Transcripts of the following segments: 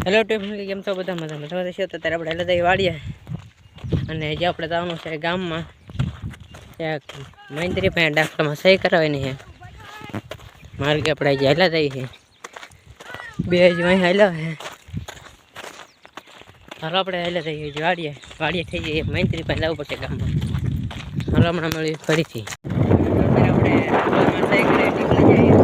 Hello two family, કેમ છો બધા? મજામાં તમે છો? તો ત્યારે આપણે હેલા વાડીએ અને જે આપણે જવાનું છે ગામમાં ત્યાં મૈત્રી પાસે ડાક્ટરમાં સહી કરાવવાની છે. મારે કે આપણે હેલા જઈએ છે બે જ અહીં હેલા છે. હાલો આપણે હેલા જઈએ વાડીએ થઈ જઈએ મૈત્રી પાસે જવું પડશે ગામમાં. હાલો હમણાં મળીએ ફરીથી. આપણે સહી કરી નીકળી જઈએ.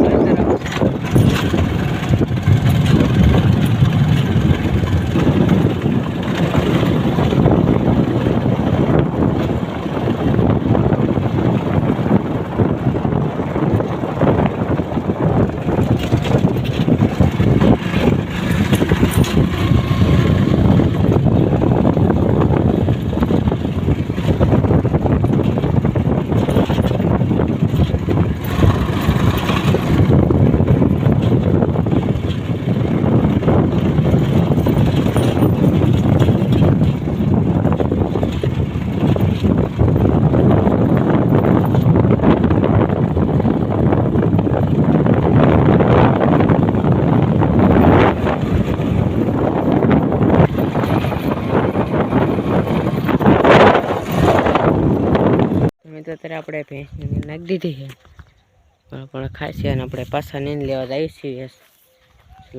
તો અત્યારે આપણે ભેંસને નાખી દીધી છે પણ ખાસી અને આપણે પાછા નીંદ લેવા જઈએ છીએ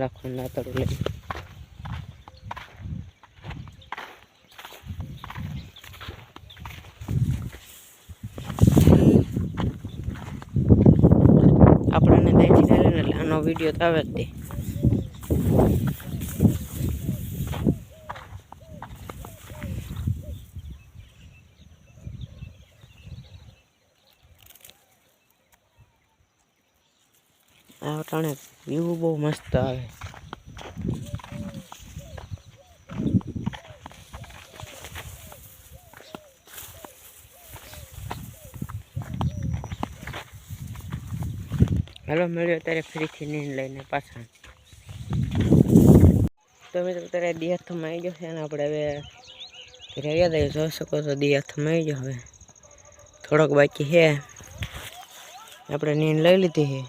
લાખો નાતડું લઈ. આપણને ત્યાંથી ચાલે ને એટલે આનો વિડીયો તો આવે જ તે. આ ટાણે વ્યૂ બહુ મસ્ત આવે. હાલો મળ્યો અત્યારે ફરીથી નીંદ લઈને પાછા. તો મિત્રો અત્યારે દી હાથમાં આવી ગયો છે અને આપણે હવે ઘરે આવ્યા જોઈ શકો છો. દી હાથમાં આવી ગયો. હવે થોડોક બાકી છે. આપણે નીંદ લઈ લીધી છે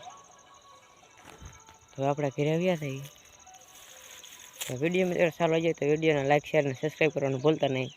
તો આપણે ઘરે આવ્યા થઈ. વિડીયો મિત્રો સારો જાય તો વિડીયોને લાઈક શેર અને સબસ્ક્રાઈબ કરવાનું ભૂલતા નહીં.